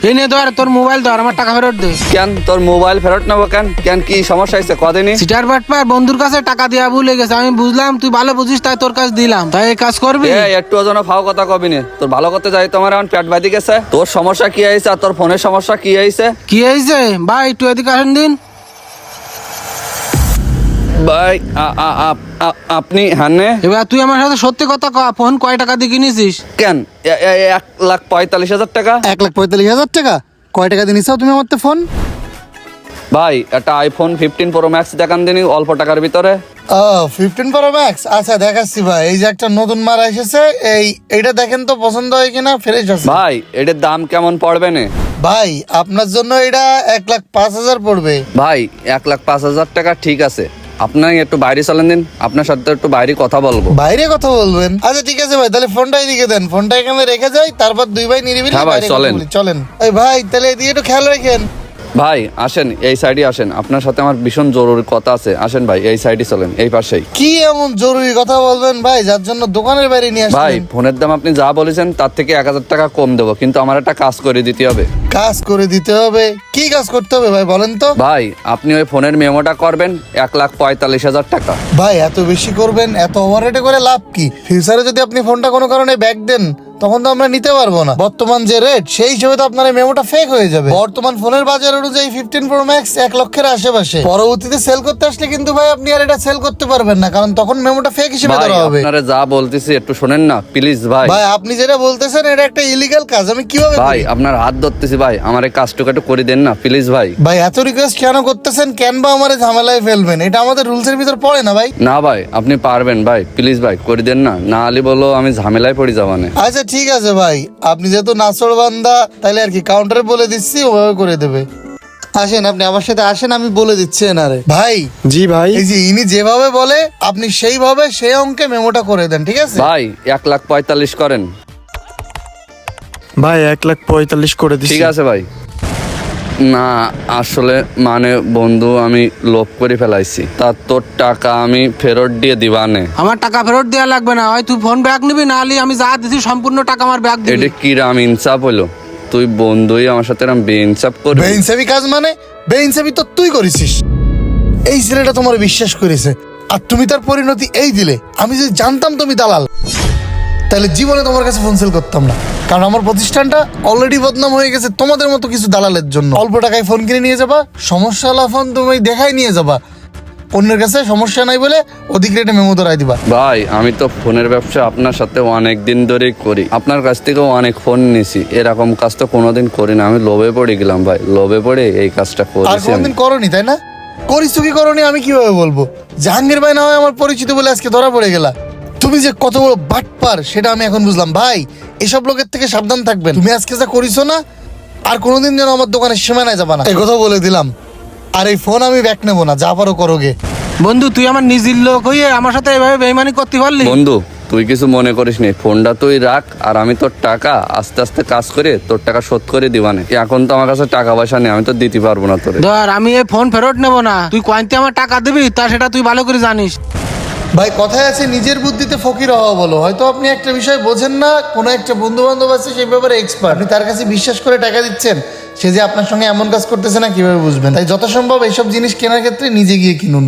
এই নে ধর তোর মোবাইল ধর, আমার টাকা ফেরত দে। কেন তোর মোবাইল ফেরত নেবো কেন? কেন কি সমস্যা হয়েছে কদিনই? সিটার বাটপার বন্ধুর কাছে টাকা দেওয়া ভুলে গেছে, আমি বুঝলাম তুই ভালো বুঝিস তাই তোর কাছে দিলাম, তাই এই কাজ করবি। একটু যেন ফাও কথা কবি না, তোর ভালো করতে যাই তোমার এখন পেট বাঁধি গেছে। তোর সমস্যা কি হয়েছে আর তোর ফোনের সমস্যা কি হয়েছে? কি হয়েছে ভাই একটু এদিকে আসেন দিন। ভাই আপনি হানে এবার তুই আমার সাথে সত্যি কথা কয়া, ফোন কয় টাকা দিয়ে কিনেছিস? কেন 1,45,000 টাকা? 1,45,000 টাকা? কয় টাকা দিয়ে নিছো তুমি আমার তো ফোন? ভাই একটা আইফোন 15 প্রো ম্যাক্স দেখান দিনি অল্প টাকার ভিতরে। 15 প্রো ম্যাক্স, আচ্ছা দেখাচ্ছি ভাই। এই যে একটা নতুন মাল এসেছে, এইটা দেখেন তো পছন্দ হয় কিনা, ফ্রেশ আছে ভাই এটার দাম কেমন পড়বে না? ভাই আপনার জন্য এটা 1,05,000 পড়বে। ভাই 1,05,000 টাকা ঠিক আছে, আপনার একটু বাইরে চলেন দিন, আপনার সাথে একটু বাইরে কথা বলবো। বাইরে কথা বলবেন? আচ্ছা ঠিক আছে ভাই, তাহলে ফোনটা এদিকে দেন, ফোনটা এখানে রেখে যাই, তারপর দুই ভাই নিরিবিলি হ্যাঁ ভাই, বাইরে কথা চলেন। বলি। চলেন এই ভাই, তাহলে এদিকে একটু খেয়াল রাখেন। ভাই আসেন এই সাইডে আসেন, আপনার সাথে আমার ভীষণ জরুরি কথা আছে। আসেন ভাই এই সাইডে চলেন, এই পাশেই। কি এমন জরুরি কথা বলবেন ভাই, যার জন্য দোকানের বাইরে নিয়ে ভাই আসছেন? ফোনের দাম আপনি যা বলেছেন তার থেকে 1,000 টাকা কম দেবো, কিন্তু আমার একটা কাজ করে দিতে হবে। কাজ করে দিতে হবে? কি কাজ করতে হবে ভাই বলেন তো? ভাই আপনি ওই ফোনের মেমোটা করবেন 1,45,000 টাকা। ভাই এত বেশি করবেন? এত ওভাররেটে করে লাভ কি? ফিউচারে যদি আপনি ফোনটা কোনো কারণে ব্যাক দেন তখন তো আমরা নিতে পারবো না। বর্তমান যে রেট সেই হিসেবে তো আপনার এই মেমোটা ফেক হয়ে যাবে। বর্তমান ফোনের বাজার অনুযায়ী 15 প্রো ম্যাক্স 1 লক্ষের আশেপাশে। পরবর্তীতে সেল করতে আসলে কিন্তু ভাই আপনি আর এটা সেল করতে পারবেন না, কারণ তখন মেমোটা ফেক হিসেবে ভাই ধরা হবে। আপনারা যা বলতেছি একটু শোনেন না প্লিজ ভাই। ভাই আপনি যেটা বলতেছেন এটা একটা ইলিগাল কাজ, আমি কিভাবে ভাই করি? আপনার হাত ধরতেছি ভাই, আমার এই কাজটুকু একটু করে দেন না প্লিজ ভাই। ভাই এত রিকোয়েস্ট কেন করতেছেন? কেন বা আমার ঝামেলায় ফেলবেন? এটা আমাদের রুলসের ভিতর পড়ে না ভাই। না ভাই আপনি পারবেন ভাই, প্লিজ ভাই করে দেন না, না আলি বলো আমি ঝামেলায় পড়ে যাবো না। আচ্ছা ঠিক আছে ভাই, আপনি যেহেতু নাসর বান্দা তাহলে আর কি কাউন্টারে বলে দিচ্ছি, ওভাবে করে দেবে। আসেন আপনি আমার সাথে আসেন, আমি বলে দিচ্ছি এনারে। ভাই জি ভাই। এই যে ইনি যেভাবে বলে আপনি সেইভাবে সেই অঙ্কে মেমোটা করে দেন, ঠিক আছে? ভাই 1,45,000 করেন। ভাই 1,45,000 করে দিচ্ছি। ঠিক আছে ভাই। না আসলে মানে বন্ধু আমি লোভ করে ফেলাইছি, তা তোর টাকা আমি ফেরত দিয়ে দিবানে। আমার টাকা ফেরত দেওয়া লাগবে না, হয় তুই ফোন ব্যাক নিবি, না হলে আমি যা দিছি সম্পূর্ণ টাকা আমার ব্যাক দিবি। এটা কি রাম ইনসাফ হলো? তুই বন্ধুই আমার সাথে এরম বেইনসাফ করবি? বেইনসাফি কাজ মানে? বেইনসাফি তো তুই করেছিস। এই ছেলেটা তোমার বিশ্বাস করেছে আর তুমি তার পরিণতি এই দিলে। আমি যদি জানতাম তুমি দালাল তাহলে জীবনে তোমার কাছে ফোন সেল করতাম না, কারণ আমার প্রতিষ্ঠানটা অলরেডি বদনাম হয়ে গেছে তোমাদের মতো কিছু দালালের জন্য। অল্প টাকায় ফোন কিনে নিয়ে যাবা, সমস্যা হলা ফোন তুমি দেখাই নিয়ে যাবা, অন্যের কাছে সমস্যা নাই বলে অধিক রেটে মেমো ধরাই দিবা। ভাই আমি তো ফোনের ব্যবসা আপনার সাথে অনেক দিন ধরেই করি, আপনার কাছ থেকেও অনেক ফোন নিছি, এরকম কাজ তো কোনোদিন করি না। আমি লোভে পড়ে গেলাম ভাই, লোভে পড়ে এই কাজটা আর করেছি আমি। কোনদিন করনি তাই না? করিস কি করনি আমি কিভাবে বলবো? জাহাঙ্গীর ভাই না হয় আমার পরিচিত বলে আজকে ধরা পড়ে গেলা। তুমি যে কত বড় বাটপার সেটা আমি এখন বুঝলাম। ভাই এসব লোকের থেকে সাবধান থাকবেন। তুমি আজকে যা করিছো না, আর কোনোদিন যেন আমার দোকানের সীমানায় যাবা না, এই কথা বলে দিলাম। আর এই ফোন আমি ব্যাক নেবো না, যা পারো করোগে। বন্ধু তুই আমার নিজের লোক হয়ে আমার সাথে এভাবে বেইমানি করতে পারলি? বন্ধু তুই কিছু মনে করিস নি, ফোনটা তুই রাখ, আর আমি তোর টাকা আস্তে আস্তে কাজ করে তোর টাকা শোধ করে দিবানে। এখন তো আমার কাছে টাকা পয়সা নেই, আমি তো দিতে পারবো না তোরে। ধর আমি এই ফোন ফেরত নেবো না, তুই কয়েনতে আমার টাকা দিবি তা সেটা তুই ভালো করে জানিস। ভাই কথায় আছে নিজের বুদ্ধিতে ফকির হওয়া বলো। হয়তো আপনি একটা বিষয় বোঝেন না, কোনো একটা বন্ধু বান্ধব আছে সেই ব্যাপারে এক্সপার্ট, আপনি তার কাছে বিশ্বাস করে টাকা দিচ্ছেন, সে যে আপনার সঙ্গে এমন কাজ করতেছে না কিভাবে বুঝবেন? তাই যত সম্ভব এইসব জিনিস কেনার ক্ষেত্রে নিজে গিয়ে কিনুন।